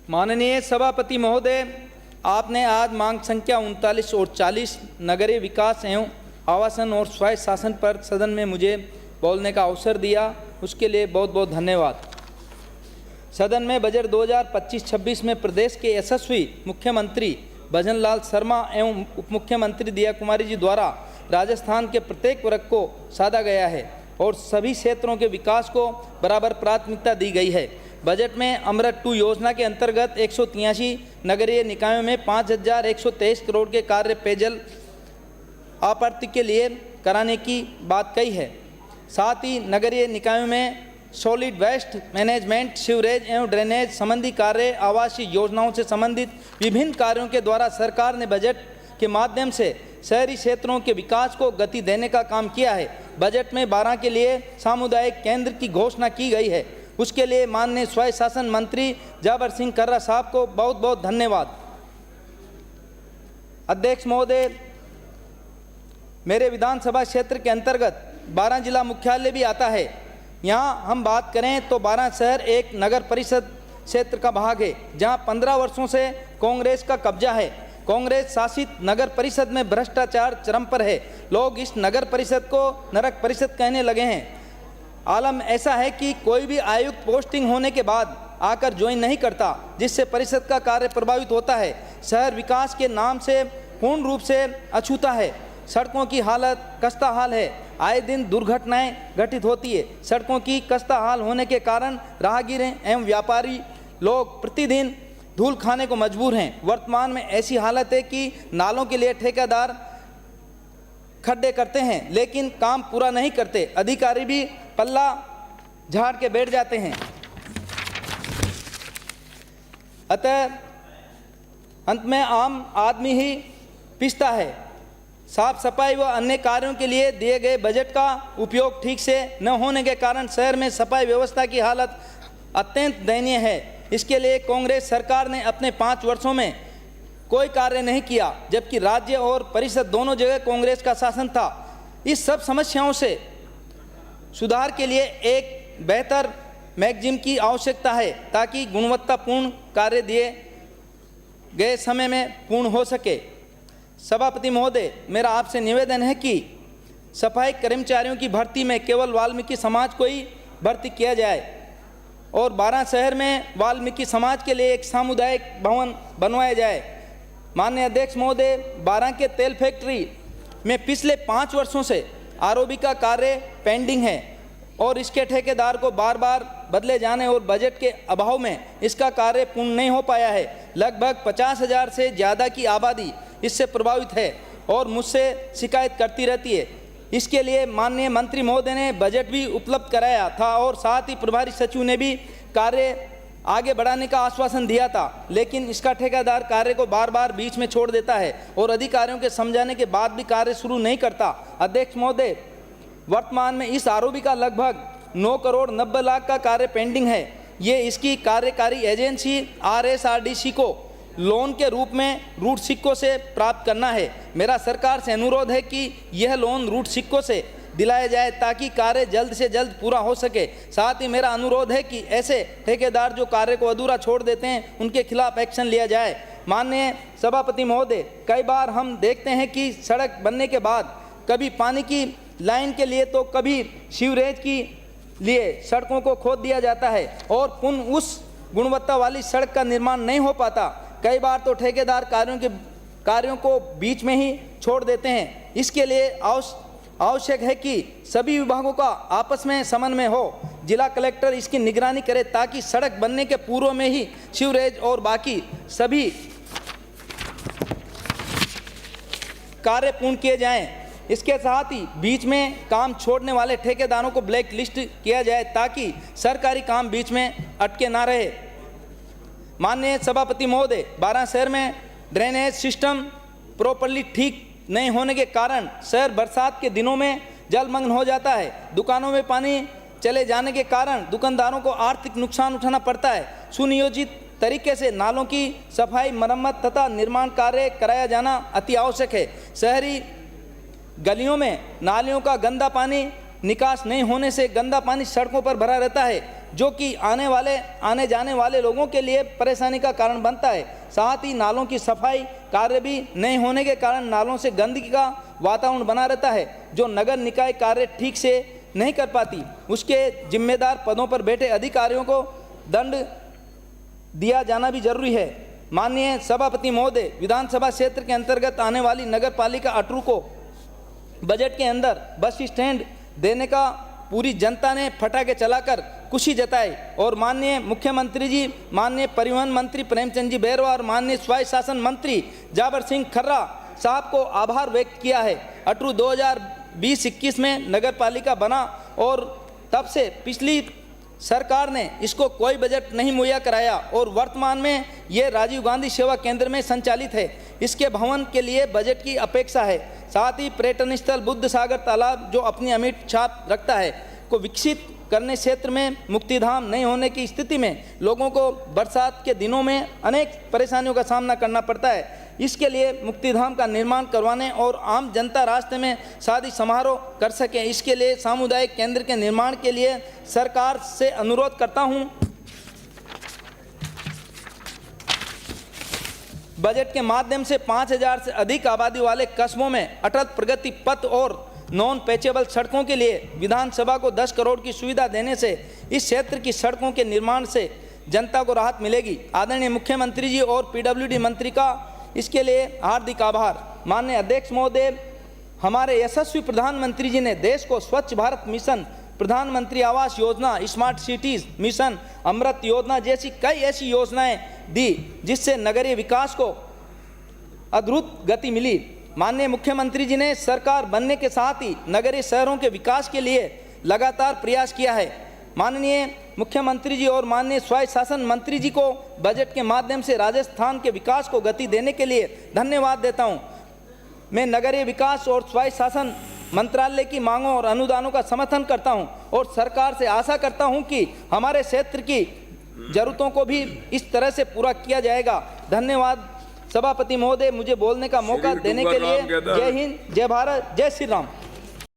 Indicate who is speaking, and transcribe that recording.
Speaker 1: माननीय सभापति महोदय, आपने आज मांग संख्या 39 और 40 नगरीय विकास एवं आवासन और स्वायत्त शासन पर सदन में मुझे बोलने का अवसर दिया, उसके लिए बहुत बहुत धन्यवाद। सदन में बजट 2025-26 में प्रदेश के यशस्वी मुख्यमंत्री भजन लाल शर्मा एवं उप मुख्यमंत्री दिया कुमारी जी द्वारा राजस्थान के प्रत्येक वर्ग को साधा गया है और सभी क्षेत्रों के विकास को बराबर प्राथमिकता दी गई है। बजट में अमृत 2 योजना के अंतर्गत 183 नगरीय निकायों में 5,123 करोड़ के कार्य पेयजल आपूर्ति के लिए कराने की बात कही है। साथ ही नगरीय निकायों में सॉलिड वेस्ट मैनेजमेंट, सीवरेज एवं ड्रेनेज संबंधी कार्य, आवासीय योजनाओं से संबंधित विभिन्न कार्यों के द्वारा सरकार ने बजट के माध्यम से शहरी क्षेत्रों के विकास को गति देने का काम किया है। बजट में 12 के लिए सामुदायिक केंद्र की घोषणा की गई है, उसके लिए माननीय स्वायत्त शासन मंत्री जाबर सिंह कर्रा साहब को बहुत बहुत धन्यवाद। अध्यक्ष महोदय, मेरे विधानसभा क्षेत्र के अंतर्गत 12 जिला मुख्यालय भी आता है। यहाँ हम बात करें तो 12 शहर एक नगर परिषद क्षेत्र का भाग है, जहाँ 15 वर्षों से कांग्रेस का कब्जा है। कांग्रेस शासित नगर परिषद में भ्रष्टाचार चरम पर है। लोग इस नगर परिषद को नरक परिषद कहने लगे हैं। आलम ऐसा है कि कोई भी आयुक्त पोस्टिंग होने के बाद आकर ज्वाइन नहीं करता, जिससे परिषद का कार्य प्रभावित होता है। शहर विकास के नाम से पूर्ण रूप से अछूता है। सड़कों की हालत खस्ता हाल है, आए दिन दुर्घटनाएं घटित होती है। सड़कों की खस्ता हाल होने के कारण राहगीर एवं व्यापारी लोग प्रतिदिन धूल खाने को मजबूर हैं। वर्तमान में ऐसी हालत है कि नालों के लिए ठेकेदार खड्डे करते हैं, लेकिन काम पूरा नहीं करते। अधिकारी भी पल्ला झाड़ के बैठ जाते हैं। अतः अंत में आम आदमी ही पिसता है। साफ सफाई व अन्य कार्यों के लिए दिए गए बजट का उपयोग ठीक से न होने के कारण शहर में सफाई व्यवस्था की हालत अत्यंत दयनीय है। इसके लिए कांग्रेस सरकार ने अपने 5 वर्षों में कोई कार्य नहीं किया, जबकि राज्य और परिषद दोनों जगह कांग्रेस का शासन था। इस सब समस्याओं से सुधार के लिए एक बेहतर मैगजीम की आवश्यकता है, ताकि गुणवत्तापूर्ण कार्य दिए गए समय में पूर्ण हो सके। सभापति महोदय, मेरा आपसे निवेदन है कि सफाई कर्मचारियों की भर्ती में केवल वाल्मीकि समाज को ही भर्ती किया जाए और 12 शहर में वाल्मीकि समाज के लिए एक सामुदायिक भवन बनवाया जाए। माननीय अध्यक्ष महोदय, 12 के तेल फैक्ट्री में पिछले 5 वर्षों से आरओबी का कार्य पेंडिंग है और इसके ठेकेदार को बार बार बदले जाने और बजट के अभाव में इसका कार्य पूर्ण नहीं हो पाया है। लगभग 50,000 से ज़्यादा की आबादी इससे प्रभावित है और मुझसे शिकायत करती रहती है। इसके लिए माननीय मंत्री महोदय ने बजट भी उपलब्ध कराया था और साथ ही प्रभारी सचिव ने भी कार्य आगे बढ़ाने का आश्वासन दिया था, लेकिन इसका ठेकेदार कार्य को बार बार बीच में छोड़ देता है और अधिकारियों के समझाने के बाद भी कार्य शुरू नहीं करता। अध्यक्ष महोदय, वर्तमान में इस आरओबी का लगभग 9 करोड़ 90 लाख का कार्य पेंडिंग है। ये इसकी कार्यकारी एजेंसी RSRDC को लोन के रूप में रूट सिक्कों से प्राप्त करना है। मेरा सरकार से अनुरोध है कि यह लोन रूट सिक्कों से दिलाया जाए ताकि कार्य जल्द से जल्द पूरा हो सके। साथ ही मेरा अनुरोध है कि ऐसे ठेकेदार जो कार्य को अधूरा छोड़ देते हैं, उनके खिलाफ एक्शन लिया जाए। माननीय सभापति महोदय, कई बार हम देखते हैं कि सड़क बनने के बाद कभी पानी की लाइन के लिए तो कभी सीवरेज की लिए सड़कों को खोद दिया जाता है और पुनः उस गुणवत्ता वाली सड़क का निर्माण नहीं हो पाता। कई बार तो ठेकेदार कार्यों को बीच में ही छोड़ देते हैं। इसके लिए आवश्यक है कि सभी विभागों का आपस में समन्वय हो। जिला कलेक्टर इसकी निगरानी करे ताकि सड़क बनने के पूर्व में ही सीवरेज और बाकी सभी कार्य पूर्ण किए जाएं। इसके साथ ही बीच में काम छोड़ने वाले ठेकेदारों को ब्लैक लिस्ट किया जाए ताकि सरकारी काम बीच में अटके ना रहे। माननीय सभापति महोदय, 12 शहर में ड्रेनेज सिस्टम प्रॉपरली ठीक नहीं होने के कारण शहर बरसात के दिनों में जलमग्न हो जाता है। दुकानों में पानी चले जाने के कारण दुकानदारों को आर्थिक नुकसान उठाना पड़ता है। सुनियोजित तरीके से नालों की सफाई, मरम्मत तथा निर्माण कार्य कराया जाना अति आवश्यक है। शहरी गलियों में नालियों का गंदा पानी निकास नहीं होने से गंदा पानी सड़कों पर भरा रहता है। जो कि आने जाने वाले लोगों के लिए परेशानी का कारण बनता है। साथ ही नालों की सफाई कार्य भी नहीं होने के कारण नालों से गंदगी का वातावरण बना रहता है, जो नगर निकाय कार्य ठीक से नहीं कर पाती। उसके जिम्मेदार पदों पर बैठे अधिकारियों को दंड दिया जाना भी जरूरी है। माननीय सभापति महोदय, विधानसभा क्षेत्र के अंतर्गत आने वाली नगर पालिका अटरू को बजट के अंदर बस स्टैंड देने का पूरी जनता ने फटाके चलाकर खुशी जताई और माननीय मुख्यमंत्री जी, माननीय परिवहन मंत्री प्रेमचंद जी बैरवा और माननीय स्वायत्त शासन मंत्री जाबर सिंह खर्रा साहब को आभार व्यक्त किया है। अटरू 2020-21 में नगर पालिका बना और तब से पिछली सरकार ने इसको कोई बजट नहीं मुहैया कराया और वर्तमान में ये राजीव गांधी सेवा केंद्र में संचालित है। इसके भवन के लिए बजट की अपेक्षा है। साथ ही पर्यटन स्थल बुद्ध सागर तालाब, जो अपनी अमिट छाप रखता है, को विकसित करने क्षेत्र में मुक्तिधाम नहीं होने की स्थिति में लोगों को बरसात के दिनों में अनेक परेशानियों का सामना करना पड़ता है। इसके लिए मुक्तिधाम का निर्माण करवाने और आम जनता रास्ते में शादी समारोह कर सके, इसके लिए सामुदायिक केंद्र के निर्माण के लिए सरकार से अनुरोध करता हूं। बजट के माध्यम से 5000 से अधिक आबादी वाले कस्बों में अटल प्रगति पथ और नॉन पैचेबल सड़कों के लिए विधानसभा को 10 करोड़ की सुविधा देने से इस क्षेत्र की सड़कों के निर्माण से जनता को राहत मिलेगी। आदरणीय मुख्यमंत्री जी और पीडब्ल्यूडी मंत्री का इसके लिए हार्दिक आभार। माननीय अध्यक्ष महोदय, हमारे यशस्वी प्रधानमंत्री जी ने देश को स्वच्छ भारत मिशन, प्रधानमंत्री Awas Yojana, smart cities mission, अमृत योजना जैसी कई ऐसी योजनाएं दी जिससे नगरीय विकास को अद्भुत गति मिली। माननीय मुख्यमंत्री जी ने सरकार बनने के साथ ही नगरीय शहरों के विकास के लिए लगातार प्रयास किया है। माननीय मुख्यमंत्री जी और माननीय स्वायत्त शासन मंत्री जी को बजट के माध्यम से राजस्थान के विकास को गति देने के लिए धन्यवाद देता हूं। मैं नगरीय विकास और स्वायत्त शासन मंत्रालय की मांगों और अनुदानों का समर्थन करता हूं और सरकार से आशा करता हूं कि हमारे क्षेत्र की जरूरतों को भी इस तरह से पूरा किया जाएगा। धन्यवाद सभापति महोदय, मुझे बोलने का मौका देने के लिए। जय हिंद, जय भारत, जय श्री राम।